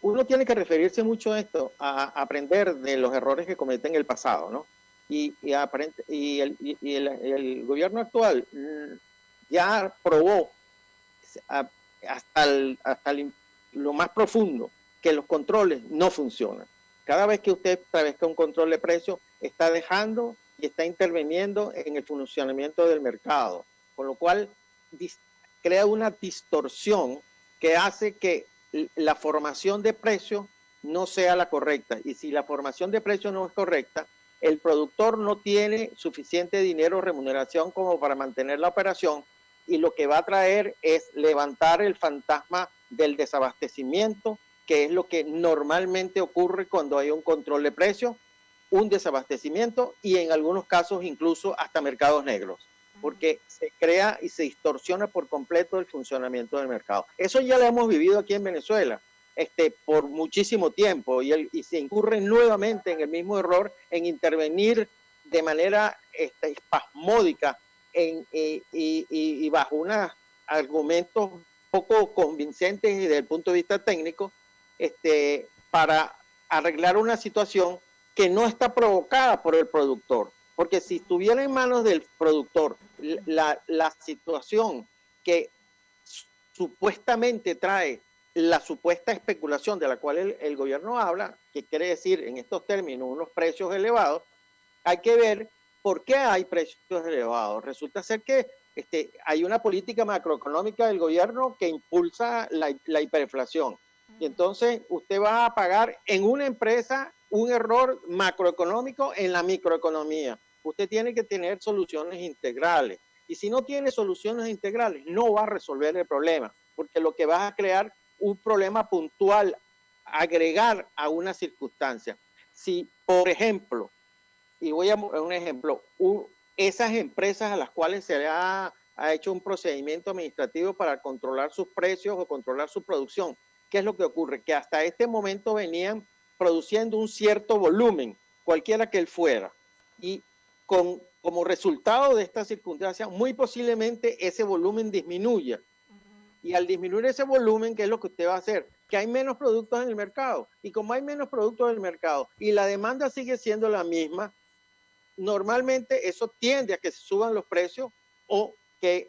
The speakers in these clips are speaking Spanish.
uno tiene que referirse mucho a esto, a aprender de los errores que cometen en el pasado, ¿no? El gobierno actual ya probó lo más profundo que los controles no funcionan. Cada vez que usted establezca un control de precios, está dejando y está interviniendo en el funcionamiento del mercado, con lo cual crea una distorsión que hace que la formación de precios no sea la correcta. Y si la formación de precios no es correcta, el productor no tiene suficiente dinero o remuneración como para mantener la operación, y lo que va a traer es levantar el fantasma del desabastecimiento, que es lo que normalmente ocurre cuando hay un control de precios, un desabastecimiento y en algunos casos incluso hasta mercados negros, porque se crea y se distorsiona por completo el funcionamiento del mercado. Eso ya lo hemos vivido aquí en Venezuela por muchísimo tiempo, y se incurre nuevamente en el mismo error, en intervenir de manera espasmódica y bajo unos argumentos poco convincentes desde el punto de vista técnico, para arreglar una situación que no está provocada por el productor. Porque si estuviera en manos del productor la situación que supuestamente trae la supuesta especulación de la cual el gobierno habla, que quiere decir en estos términos unos precios elevados, hay que ver por qué hay precios elevados. Resulta ser que hay una política macroeconómica del gobierno que impulsa la hiperinflación. Y entonces usted va a pagar en una empresa un error macroeconómico en la microeconomía. Usted tiene que tener soluciones integrales. Y si no tiene soluciones integrales, no va a resolver el problema, porque lo que va a crear un problema puntual, agregar a una circunstancia. Si, por ejemplo, y voy a un ejemplo, esas empresas a las cuales se le ha hecho un procedimiento administrativo para controlar sus precios o controlar su producción, ¿qué es lo que ocurre? Que hasta este momento venían produciendo un cierto volumen, cualquiera que él fuera, y como resultado de esta circunstancia, muy posiblemente ese volumen disminuya. Y al disminuir ese volumen, ¿qué es lo que usted va a hacer? Que hay menos productos en el mercado. Y como hay menos productos en el mercado y la demanda sigue siendo la misma, normalmente eso tiende a que se suban los precios o que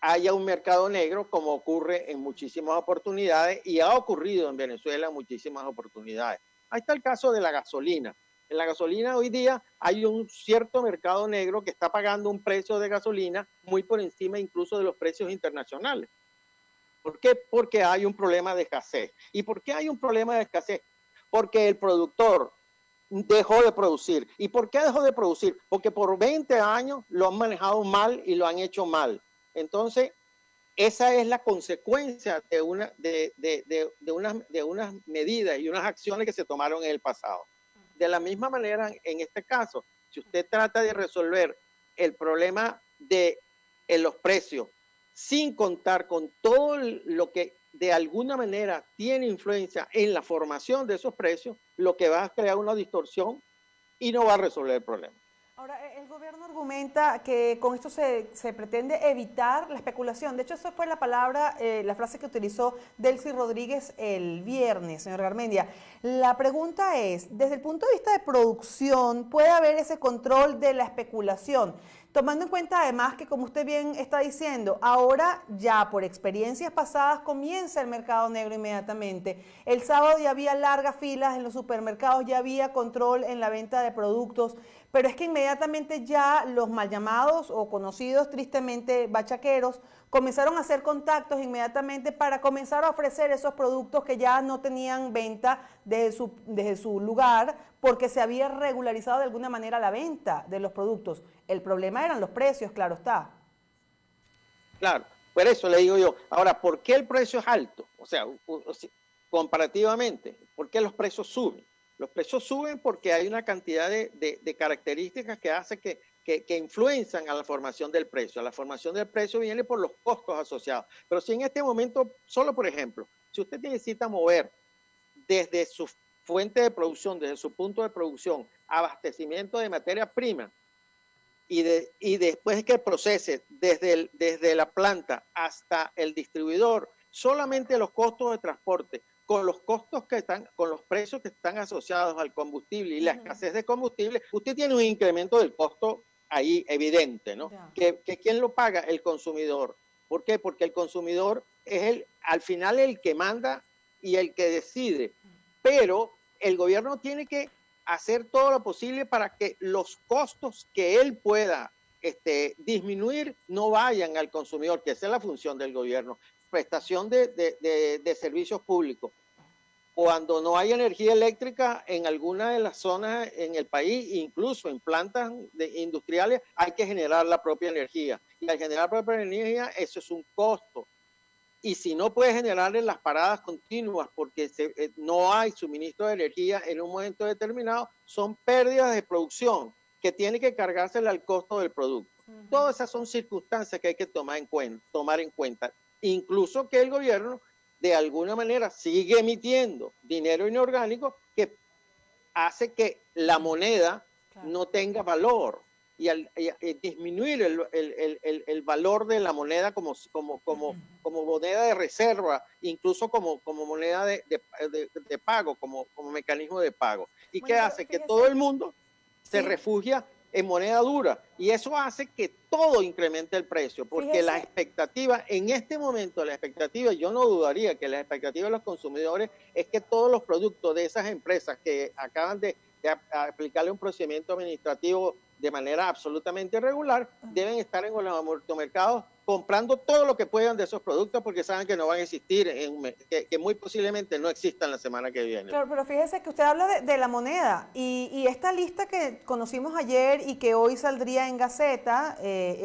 haya un mercado negro, como ocurre en muchísimas oportunidades y ha ocurrido en Venezuela en muchísimas oportunidades. Ahí está el caso de la gasolina. En la gasolina hoy día hay un cierto mercado negro que está pagando un precio de gasolina muy por encima incluso de los precios internacionales. ¿Por qué? Porque hay un problema de escasez. ¿Y por qué hay un problema de escasez? Porque el productor dejó de producir. ¿Y por qué dejó de producir? Porque por 20 años lo han manejado mal y lo han hecho mal. Entonces, esa es la consecuencia de unas medidas y unas acciones que se tomaron en el pasado. De la misma manera, en este caso, si usted trata de resolver el problema de los precios sin contar con todo lo que de alguna manera tiene influencia en la formación de esos precios, lo que va a crear una distorsión y no va a resolver el problema. Ahora, el gobierno argumenta que con esto se pretende evitar la especulación. De hecho, esa fue la palabra, la frase que utilizó Delcy Rodríguez el viernes, señor Garmendia. La pregunta es, desde el punto de vista de producción, ¿puede haber ese control de la especulación? Tomando en cuenta además que, como usted bien está diciendo, ahora ya por experiencias pasadas comienza el mercado negro inmediatamente. El sábado ya había largas filas en los supermercados, ya había control en la venta de productos, pero es que inmediatamente ya los mal llamados o conocidos tristemente bachaqueros comenzaron a hacer contactos inmediatamente para comenzar a ofrecer esos productos que ya no tenían venta desde su lugar, porque se había regularizado de alguna manera la venta de los productos. El problema eran los precios, claro está. Claro, por eso le digo yo. Ahora, ¿por qué el precio es alto? O sea, comparativamente, ¿por qué los precios suben? Los precios suben porque hay una cantidad de características que hace que influencian a la formación del precio. La formación del precio viene por los costos asociados. Pero si en este momento, solo por ejemplo, si usted necesita mover desde su fuente de producción, desde su punto de producción, abastecimiento de materia prima, y después que procese desde la planta hasta el distribuidor, solamente los costos de transporte con los costos que están, con los precios que están asociados al combustible y la escasez de combustible, usted tiene un incremento del costo ahí evidente, ¿no? Que ¿quién lo paga? El consumidor. ¿Por qué? Porque el consumidor es al final el que manda y el que decide. Pero el gobierno tiene que hacer todo lo posible para que los costos que él pueda disminuir no vayan al consumidor, que esa es la función del gobierno. Prestación de servicios públicos. Cuando no hay energía eléctrica en alguna de las zonas en el país, incluso en plantas industriales, hay que generar la propia energía. Y al generar la propia energía, eso es un costo. Y si no puede generar en las paradas continuas porque no hay suministro de energía en un momento determinado, son pérdidas de producción que tiene que cargársela al costo del producto. Todas esas son circunstancias que hay que tomar en cuenta. Incluso que el gobierno de alguna manera sigue emitiendo dinero inorgánico que hace que la moneda no tenga valor y al disminuir el valor de la moneda como moneda de reserva, incluso como moneda de pago, como mecanismo de pago. ¿Y qué hace? Que todo el mundo se refugia en moneda dura y eso hace que todo incremente el precio, porque la expectativa en este momento, yo no dudaría que la expectativa de los consumidores es que todos los productos de esas empresas que acaban de aplicarle un procedimiento administrativo de manera absolutamente irregular, deben estar en los mercados comprando todo lo que puedan de esos productos porque saben que no van a existir, que muy posiblemente no existan la semana que viene. Claro, pero fíjese que usted habla de la moneda y esta lista que conocimos ayer y que hoy saldría en Gaceta,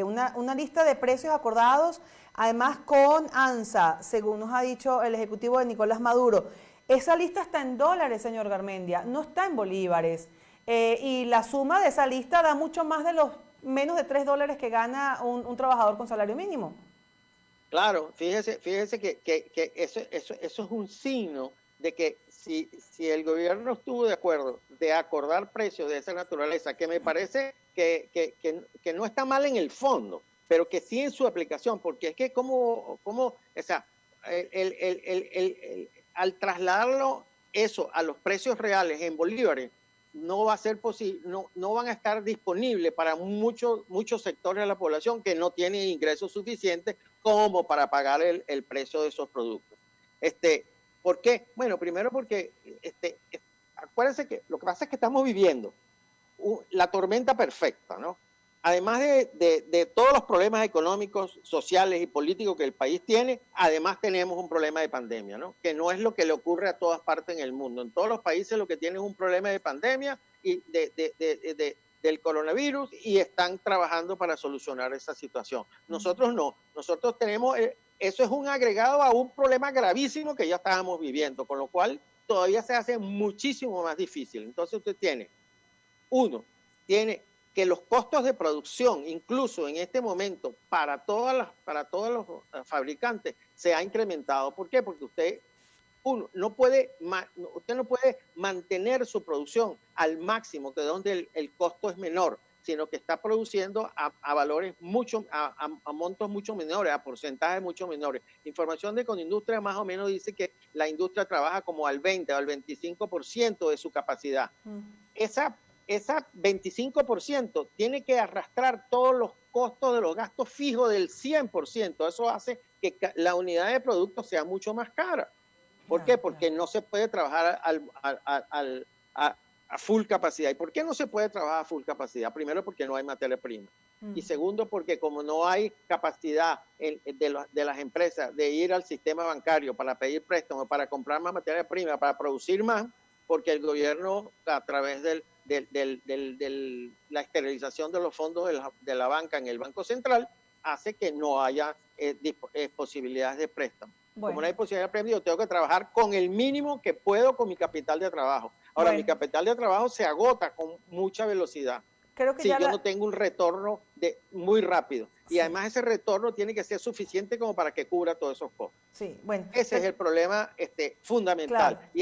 una lista de precios acordados, además con ANSA, según nos ha dicho el ejecutivo de Nicolás Maduro. Esa lista está en dólares, señor Garmendia, no está en bolívares. Y la suma de esa lista da mucho más de los menos de $3 que gana un trabajador con salario mínimo. Claro, fíjese que eso es un signo de que si el gobierno estuvo de acuerdo de acordar precios de esa naturaleza, que me parece que no está mal en el fondo, pero que sí en su aplicación, porque es que al trasladarlo eso a los precios reales en bolívares, no va a ser posible, no van a estar disponibles para muchos sectores de la población que no tienen ingresos suficientes como para pagar el precio de esos productos. ¿Por qué? Bueno, primero porque acuérdense que lo que pasa es que estamos viviendo la tormenta perfecta, ¿no? Además de todos los problemas económicos, sociales y políticos que el país tiene, además tenemos un problema de pandemia, ¿no? Que no es lo que le ocurre a todas partes en el mundo. En todos los países lo que tienen es un problema de pandemia y del coronavirus y están trabajando para solucionar esa situación. Nosotros no. Nosotros tenemos, eso es un agregado a un problema gravísimo que ya estábamos viviendo, con lo cual todavía se hace muchísimo más difícil. Entonces usted tiene que los costos de producción, incluso en este momento, para todos los fabricantes, se ha incrementado. ¿Por qué? Porque usted no puede mantener su producción al máximo, que es donde el costo es menor, sino que está produciendo a valores a montos mucho menores, a porcentajes mucho menores. Información de Conindustria más o menos dice que la industria trabaja como al 20 o al 25% de su capacidad. Esa 25% tiene que arrastrar todos los costos de los gastos fijos del 100%. Eso hace que la unidad de producto sea mucho más cara. ¿Por qué? Porque no se puede trabajar a full capacidad. ¿Y por qué no se puede trabajar a full capacidad? Primero, porque no hay materia prima. Y segundo, porque como no hay capacidad de las empresas de ir al sistema bancario para pedir préstamos, para comprar más materia prima, para producir más, porque el gobierno, a través de la esterilización de los fondos de la banca en el Banco Central, hace que no haya posibilidades de préstamo. Bueno. Como no hay posibilidad de préstamo, yo tengo que trabajar con el mínimo que puedo con mi capital de trabajo. Ahora, mi capital de trabajo se agota con mucha velocidad. Creo que si yo no tengo un retorno muy rápido. Y además ese retorno tiene que ser suficiente como para que cubra todos esos costos. Sí, bueno. Ese es el problema fundamental. Claro.